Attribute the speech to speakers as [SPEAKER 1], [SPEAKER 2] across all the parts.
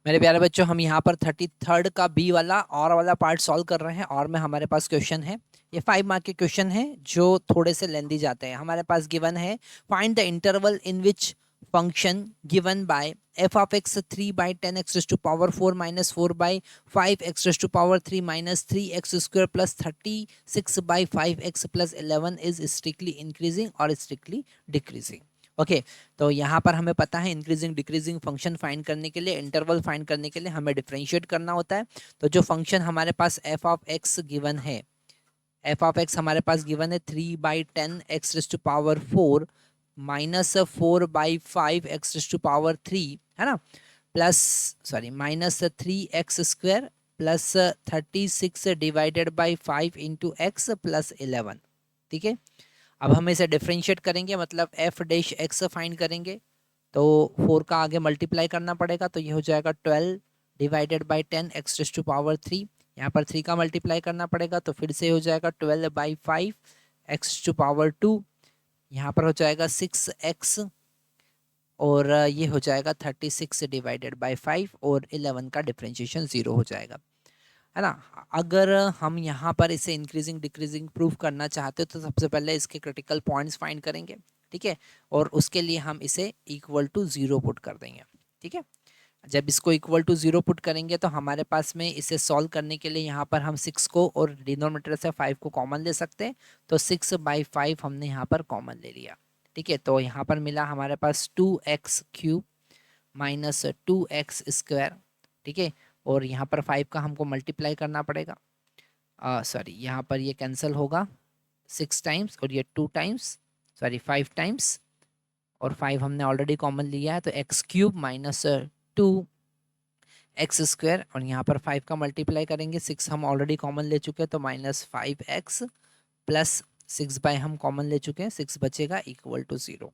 [SPEAKER 1] मेरे प्यारे बच्चों, हम यहाँ पर 33rd का बी वाला और वाला पार्ट सॉल्व कर रहे हैं। और में हमारे पास क्वेश्चन है, ये 5 मार्क के क्वेश्चन है जो थोड़े से लेंदी जाते हैं। हमारे पास गिवन है, find the interval in which function given by F of X 3/10 X to power 4 minus 4/5 X to power 3 minus 3x² plus 36/5x plus 11 is strictly increasing और स्ट्रिक्टली डिक्रीजिंग। ओके, तो यहाँ पर हमें पता है इंक्रीजिंग डिक्रीजिंग फंक्शन फाइंड करने के लिए, इंटरवल फाइंड करने के लिए हमें डिफरेंशिएट करना होता है। तो जो फंक्शन हमारे पास एफ ऑफ एक्स गिवन है, एफ ऑफ एक्स हमारे पास गिवन है 3/10 X to power 4 minus 4/5 X to power 3, है ना, plus minus 3x² plus 36 divided by 5 into X plus 11। ठीक है, अब हम इसे डिफरेंशिएट करेंगे, मतलब एफ डैश एक्स फाइंड करेंगे। तो 4 का आगे मल्टीप्लाई करना पड़ेगा, तो ये हो जाएगा 12 divided by 10 X to power 3। यहाँ पर 3 का मल्टीप्लाई करना पड़ेगा, तो फिर से हो जाएगा 12/5 एक्स टू पावर 2। यहाँ पर हो जाएगा 6x, और ये हो जाएगा 36 डिवाइडेड बाई 5, और 11 का डिफरेंशिएशन 0 हो जाएगा, है ना। अगर हम यहाँ पर इसे इंक्रीजिंग डिक्रीजिंग प्रूफ करना चाहते हो तो सबसे पहले इसके क्रिटिकल पॉइंट्स फाइंड करेंगे। ठीक है, और उसके लिए हम इसे इक्वल टू 0 पुट कर देंगे। ठीक है, जब इसको इक्वल टू 0 पुट करेंगे तो हमारे पास में इसे सॉल्व करने के लिए यहाँ पर हम 6 को और डिनोमिनेटर से 5 को कॉमन ले सकते हैं। तो 6/5 हमने यहाँ पर कॉमन ले लिया। ठीक है, तो यहाँ पर मिला हमारे पास 2x³ माइनस 2x²। ठीक है, और यहाँ पर 5 का हमको मल्टीप्लाई करना पड़ेगा। यहाँ पर ये कैंसिल होगा 6 टाइम्स, और ये 2 टाइम्स, 5 टाइम्स, और 5 हमने ऑलरेडी कॉमन लिया है, तो x³ माइनस 2x², और यहाँ पर 5 का मल्टीप्लाई करेंगे, 6 हम ऑलरेडी कॉमन ले चुके हैं, तो माइनस 5x प्लस 6 हम कॉमन ले चुके हैं, 6 बचेगा इक्वल टू 0।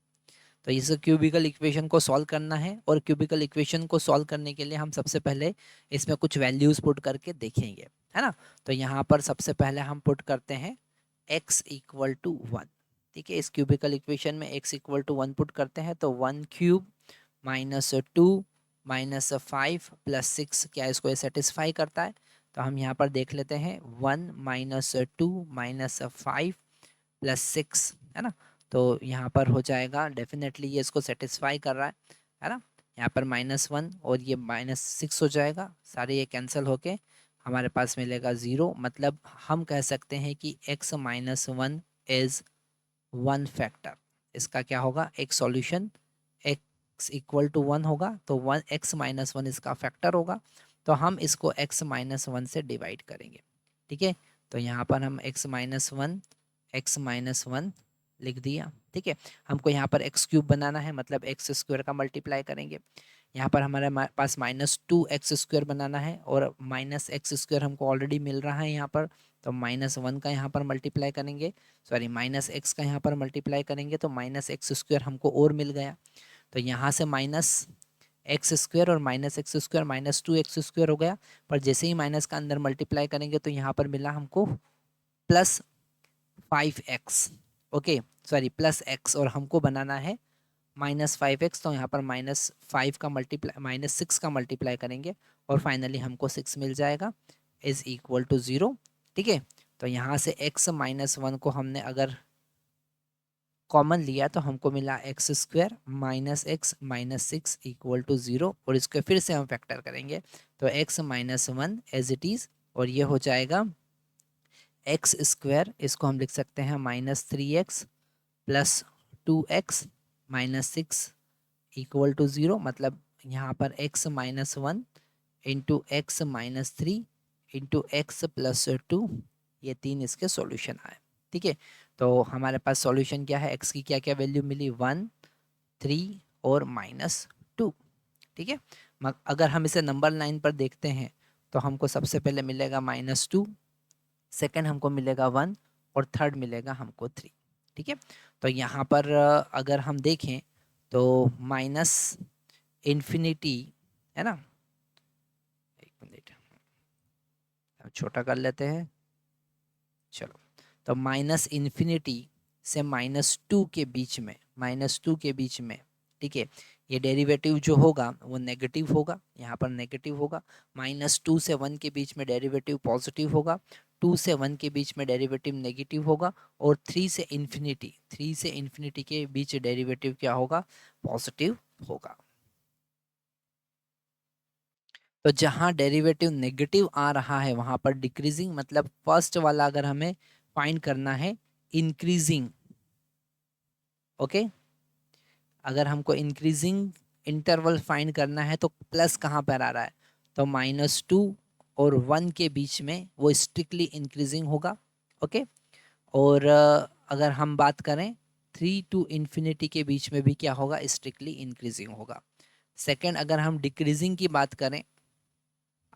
[SPEAKER 1] तो इस क्यूबिकल इक्वेशन को सॉल्व करना है, और क्यूबिकल इक्वेशन को सॉल्व करने के लिए हम सबसे पहले इसमें कुछ वैल्यूज पुट करके देखेंगे, है ना। तो यहाँ पर सबसे पहले हम पुट करते हैं x इक्वल टू 1। ठीक है, इस क्यूबिकल इक्वेशन में x इक्वल टू 1 पुट करते हैं, तो 1³ माइनस 2 माइनस 5 प्लस 6, क्या इसको सेटिस्फाई करता है? तो हम यहाँ पर देख लेते हैं, 1 माइनस 2 माइनस 5 प्लस 6, है ना। तो यहाँ पर हो जाएगा, डेफिनेटली ये इसको सेटिस्फाई कर रहा है ना। यहाँ पर -1 और ये -6 हो जाएगा, सारे ये कैंसिल होके हमारे पास मिलेगा 0। मतलब हम कह सकते हैं कि x माइनस 1 इज 1 फैक्टर। इसका क्या होगा, एक सॉल्यूशन x इक्वल टू 1 होगा, तो 1x माइनस 1 इसका फैक्टर होगा। तो हम इसको x माइनस 1 से डिवाइड करेंगे। ठीक है, तो यहाँ पर हम x माइनस 1 लिख दिया। ठीक है, हमको यहाँ पर x³ बनाना है, मतलब x² का मल्टीप्लाई करेंगे। यहाँ पर हमारे पास -2x² बनाना है, और -x² हमको ऑलरेडी मिल रहा है यहाँ पर, तो -1 का यहाँ पर मल्टीप्लाई करेंगे, -x का यहाँ पर मल्टीप्लाई करेंगे, तो -x² हमको और मिल गया। तो यहाँ से -x² और -x² -2x² हो गया, पर जैसे ही माइनस का अंदर मल्टीप्लाई करेंगे तो यहाँ पर मिला हमको plus 5x। Okay, plus x, और हमको बनाना है -5x, तो यहाँ पर -5 का मल्टीप्लाई -6 का मल्टीप्लाई करेंगे, और फाइनली हमको 6 मिल जाएगा, इज इक्वल टू 0। ठीक है, तो यहाँ से x माइनस 1 को हमने अगर कॉमन लिया तो हमको मिला x² minus x minus 6 equal to 0, और इसको फिर से हम फैक्टर करेंगे, तो x minus 1 as it is, और ये हो जाएगा x², इसको हम लिख सकते हैं -3x plus 2x minus 6 equal to 0। मतलब यहाँ पर x minus 1 into x minus 3 into X plus 2, ये 3 इसके सॉल्यूशन आए। ठीक है, तो हमारे पास सॉल्यूशन क्या है, x की क्या क्या वैल्यू मिली, 1, 3 और -2। ठीक है, अगर हम इसे नंबर लाइन पर देखते हैं तो हमको सबसे पहले मिलेगा -2, सेकंड हमको मिलेगा 1, और थर्ड मिलेगा हमको 3। ठीक है, तो यहाँ पर अगर हम देखें तो माइनस इन्फिनिटी, है ना, एक मिनट छोटा कर लेते हैं, चलो। तो -इन्फिनिटी से -2 के बीच में, -2 के बीच में, ठीक है, ये डेरिवेटिव जो होगा वो नेगेटिव होगा, यहाँ पर नेगेटिव होगा। -2 से 1 के बीच में डेरिवेटिव पॉजिटिव होगा, 2 से 1 के बीच में डेरिवेटिव नेगेटिव होगा, और 3 से इन्फिनिटी के बीच डेरिवेटिव क्या होगा, पॉजिटिव होगा। तो जहाँ डेरिवेटिव नेगेटिव आ रहा है वहाँ पर डिक्रीजिंग, मतलब फर्स्ट वाला अगर हमें फाइंड करना है इंक्रीजिंग, ओके, अगर हमको इंक्रीजिंग इंटरवल फाइंड करना है तो प्लस कहाँ पर आ रहा है, तो -2 और 1 के बीच में वो स्ट्रिक्टली इंक्रीजिंग होगा, ओके। और अगर हम बात करें 3 टू इन्फिनिटी के बीच में भी क्या होगा, स्ट्रिक्टली इंक्रीजिंग होगा। सेकंड, अगर हम डिक्रीजिंग की बात करें,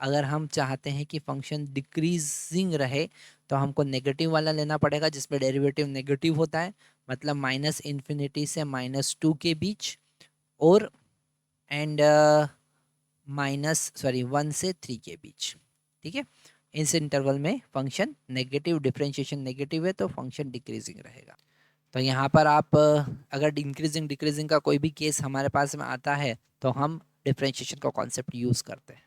[SPEAKER 1] अगर हम चाहते हैं कि फंक्शन डिक्रीजिंग रहे तो हमको नेगेटिव वाला लेना पड़ेगा जिसमें डेरिवेटिव नेगेटिव होता है, मतलब -इन्फिनिटी से -2 के बीच, और एंड -1 से 3 के बीच, ठीक है। इस इंटरवल में फंक्शन नेगेटिव, डिफरेंशिएशन नेगेटिव है तो फंक्शन डिक्रीजिंग रहेगा। तो यहाँ पर आप अगर इंक्रीजिंग डिक्रीजिंग का कोई भी केस हमारे पास में आता है तो हम डिफरेंशिएशन का कॉन्सेप्ट यूज़ करते हैं।